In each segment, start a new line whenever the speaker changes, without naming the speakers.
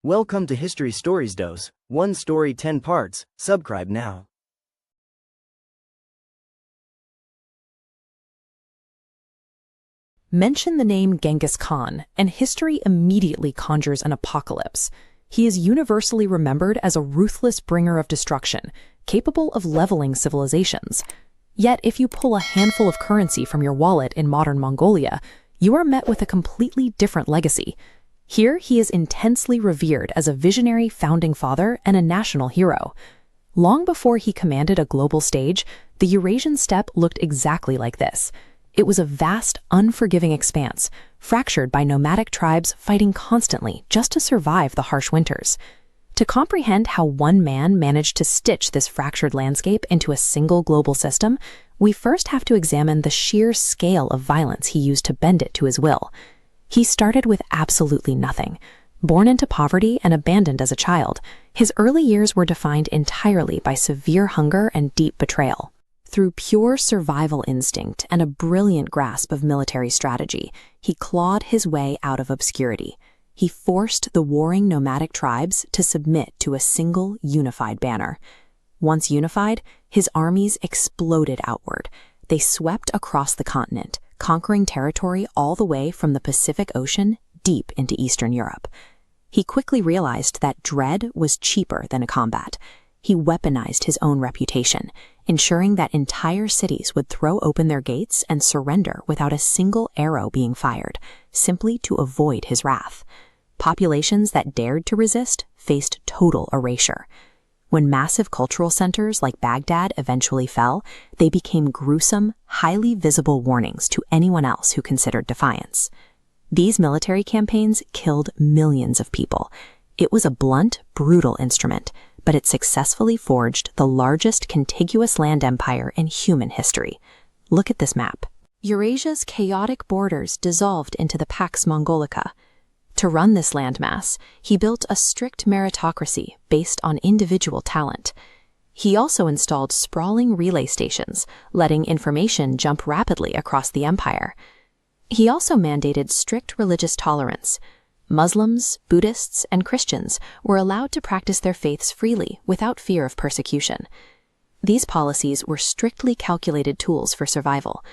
Welcome to History Stories Dose, one story 10 parts, subscribe now.
Mention the name Genghis Khan, and history immediately conjures an apocalypse. He is universally remembered as a ruthless bringer of destruction, capable of leveling civilizations. Yet if you pull a handful of currency from your wallet in modern Mongolia, you are met with a completely different legacy. Here he is intensely revered as a visionary founding father and a national hero. Long before he commanded a global stage, the Eurasian steppe looked exactly like this. It was a vast, unforgiving expanse, fractured by nomadic tribes fighting constantly just to survive the harsh winters. To comprehend how one man managed to stitch this fractured landscape into a single global system, we first have to examine the sheer scale of violence he used to bend it to his will. He started with absolutely nothing. Born into poverty and abandoned as a child, his early years were defined entirely by severe hunger and deep betrayal. Through pure survival instinct and a brilliant grasp of military strategy, he clawed his way out of obscurity. He forced the warring nomadic tribes to submit to a single unified banner. Once unified, his armies exploded outward. They swept across the continent, conquering territory all the way from the Pacific Ocean deep into Eastern Europe. He quickly realized that dread was cheaper than a combat. He weaponized his own reputation, ensuring that entire cities would throw open their gates and surrender without a single arrow being fired, simply to avoid his wrath. Populations that dared to resist faced total erasure. When massive cultural centers like Baghdad eventually fell, they became gruesome, highly visible warnings to anyone else who considered defiance. These military campaigns killed millions of people. It was a blunt, brutal instrument, but it successfully forged the largest contiguous land empire in human history. Look at this map. Eurasia's chaotic borders dissolved into the Pax Mongolica. To run this landmass, he built a strict meritocracy based on individual talent. He also installed sprawling relay stations, letting information jump rapidly across the empire. He also mandated strict religious tolerance. Muslims, Buddhists, and Christians were allowed to practice their faiths freely without fear of persecution. These policies were strictly calculated tools for survival.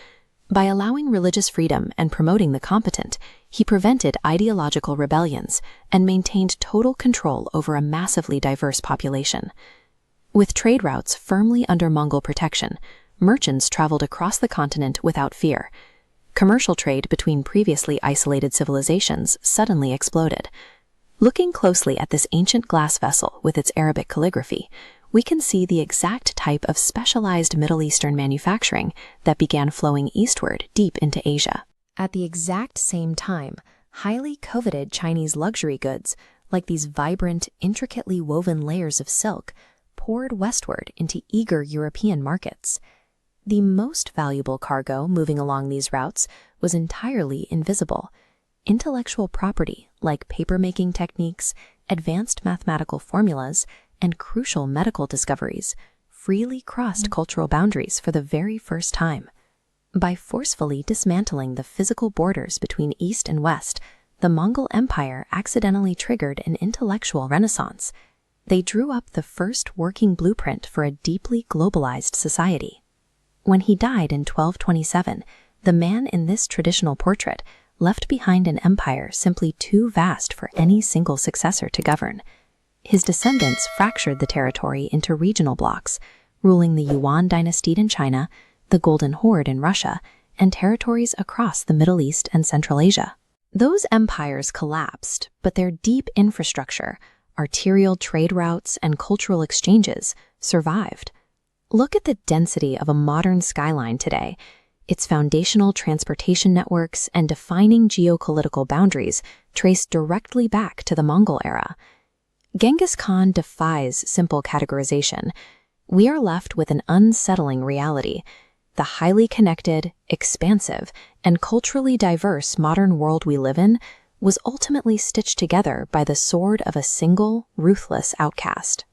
By allowing religious freedom and promoting the competent, he prevented ideological rebellions and maintained total control over a massively diverse population. With trade routes firmly under Mongol protection, merchants traveled across the continent without fear. Commercial trade between previously isolated civilizations suddenly exploded. Looking closely at this ancient glass vessel with its Arabic calligraphy, we can see the exact type of specialized Middle Eastern manufacturing that began flowing eastward deep into Asia. At the exact same time, highly coveted Chinese luxury goods, like these vibrant, intricately woven layers of silk, poured westward into eager European markets. The most valuable cargo moving along these routes was entirely invisible. Intellectual property, like paper-making techniques, advanced mathematical formulas, and crucial medical discoveries, freely crossed cultural boundaries for the very first time. By forcefully dismantling the physical borders between East and West, the Mongol Empire accidentally triggered an intellectual renaissance. They drew up the first working blueprint for a deeply globalized society. When he died in 1227, the man in this traditional portrait left behind an empire simply too vast for any single successor to govern. His descendants fractured the territory into regional blocks, ruling the Yuan dynasty in China, the Golden Horde in Russia, and territories across the Middle East and Central Asia. Those empires collapsed, but their deep infrastructure, arterial trade routes, and cultural exchanges survived. Look at the density of a modern skyline today. Its foundational transportation networks and defining geopolitical boundaries trace directly back to the Mongol era. Genghis Khan defies simple categorization. We are left with an unsettling reality. The highly connected, expansive, and culturally diverse modern world we live in was ultimately stitched together by the sword of a single, ruthless outcast.